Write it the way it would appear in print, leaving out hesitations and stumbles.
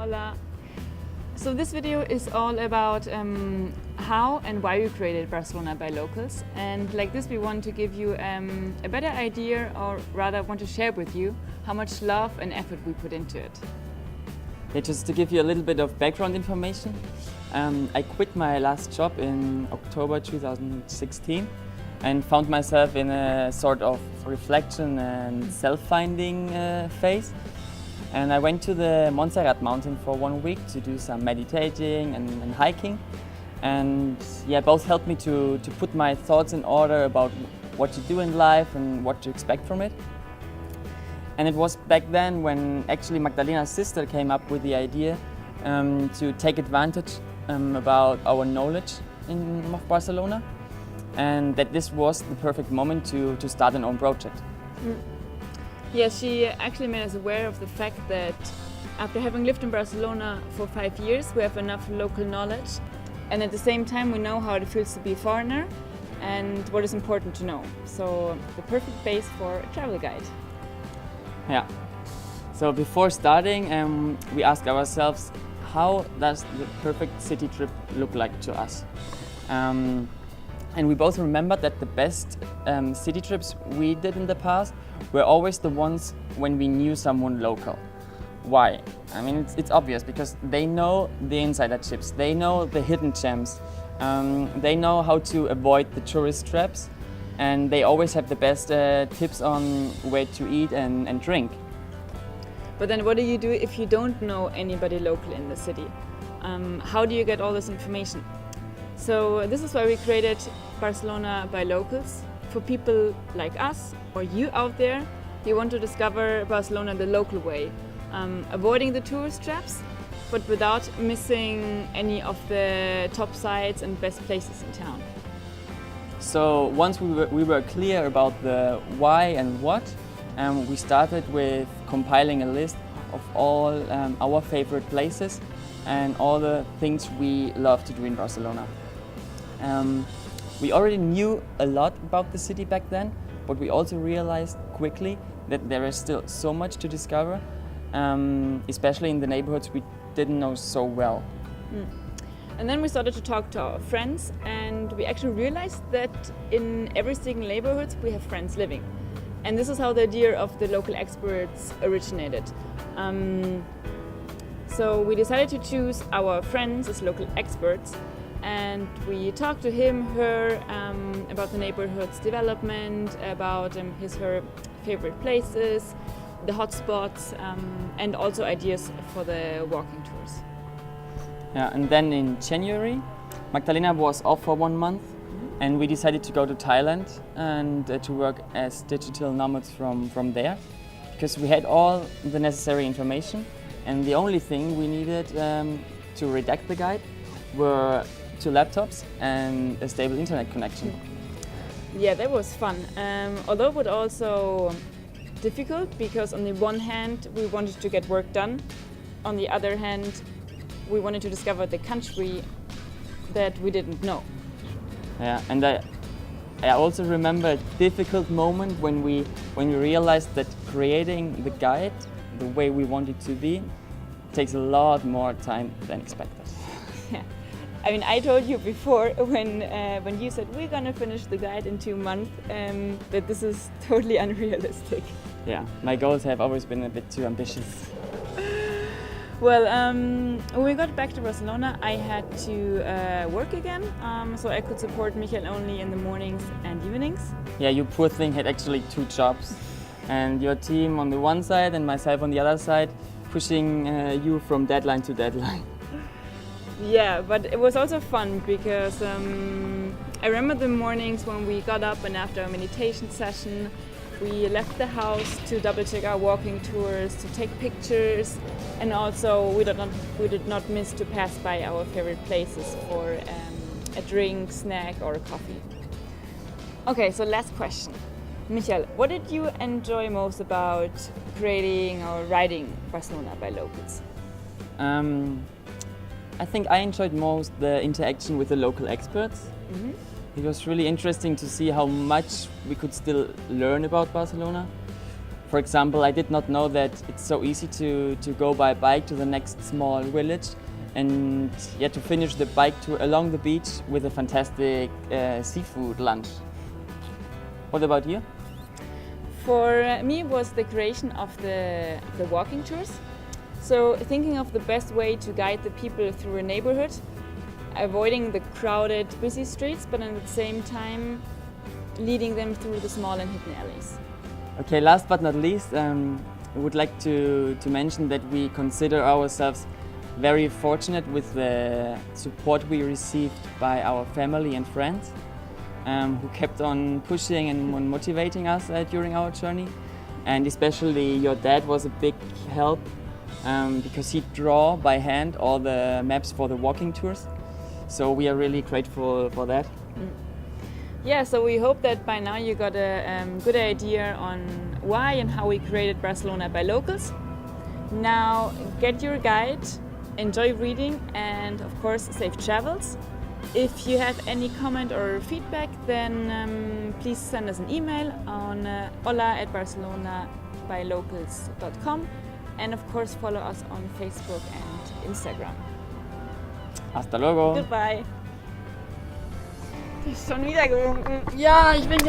Hola. So this video is all about how and why we created Barcelona by Locals, and like this we want to give you a better idea, or rather want to share with you how much love and effort we put into it. Yeah, just to give you a little bit of background information, I quit my last job in October 2016 and found myself in a sort of reflection and self-finding phase. And I went to the Montserrat mountain for 1 week to do some meditating and hiking. And yeah, both helped me to put my thoughts in order about what to do in life and what to expect from it. And it was back then when actually Magdalena's sister came up with the idea to take advantage about our knowledge of Barcelona, and that this was the perfect moment to start an own project. Yeah, she actually made us aware of the fact that after having lived in Barcelona for 5 years, we have enough local knowledge, and at the same time we know how it feels to be a foreigner and what is important to know. So the perfect base for a travel guide. Yeah. So before starting, we asked ourselves, how does the perfect city trip look like to us? And we both remembered that the best city trips we did in the past were always the ones when we knew someone local. Why? I mean, it's obvious, because they know the insider tips, they know the hidden gems, they know how to avoid the tourist traps, and they always have the best tips on where to eat and drink. But then what do you do if you don't know anybody local in the city? How do you get all this information? So this is why we created Barcelona by Locals, for people like us or you out there who want to discover Barcelona the local way, avoiding the tourist traps, but without missing any of the top sites and best places in town. So once we were clear about the why and what, we started with compiling a list of all our favorite places and all the things we love to do in Barcelona. We already knew a lot about the city back then, but we also realized quickly that there is still so much to discover, especially in the neighborhoods we didn't know so well. And then we started to talk to our friends, and we actually realized that in every single neighborhood we have friends living. And this is how the idea of the local experts originated. So we decided to choose our friends as local experts, and we talked to him, her, about the neighborhood's development, about her favorite places, the hotspots, and also ideas for the walking tours. Yeah, and then in January, Magdalena was off for 1 month, and we decided to go to Thailand and to work as digital nomads from there, because we had all the necessary information, and the only thing we needed to redact the guide were 2 laptops and a stable internet connection. Yeah, that was fun. Although it was also difficult, because on the one hand we wanted to get work done, on the other hand we wanted to discover the country that we didn't know. Yeah, and I also remember a difficult moment when we realized that creating the guide the way we want it to be takes a lot more time than expected. Yeah. I mean, I told you before when you said we're gonna finish the guide in 2 months, that this is totally unrealistic. Yeah, my goals have always been a bit too ambitious. Well, when we got back to Barcelona, I had to work again, so I could support Michael only in the mornings and evenings. Yeah, you poor thing had actually 2 jobs, and your team on the one side and myself on the other side, pushing you from deadline to deadline. Yeah, but it was also fun, because I remember the mornings when we got up and after a meditation session, we left the house to double check our walking tours, to take pictures, and also we did not miss to pass by our favorite places for a drink, snack, or a coffee. Okay, so last question. Michael, what did you enjoy most about creating or riding Barcelona by Locals? I think I enjoyed most the interaction with the local experts. It was really interesting to see how much we could still learn about Barcelona For example, I did not know that it's so easy to go by bike to the next small village and to finish the bike tour along the beach with a fantastic seafood lunch. What about you? For me, it was the creation of the walking tours. So thinking of the best way to guide the people through a neighborhood, avoiding the crowded, busy streets, but at the same time leading them through the small and hidden alleys. Okay, last but not least, I would like to mention that we consider ourselves very fortunate with the support we received by our family and friends, who kept on pushing and on motivating us during our journey. And especially your dad was a big help because he drew by hand all the maps for the walking tours. So we are really grateful for that. Yeah, so we hope that by now you got a good idea on why and how we created Barcelona by locals. Now get your guide, enjoy reading, and of course safe travels. If you have any comment or feedback, then please send us an email on hola@barcelonabylocals.com, and of course follow us on Facebook and Instagram. Hasta luego. Goodbye. Schon wieder. Ja, ich bin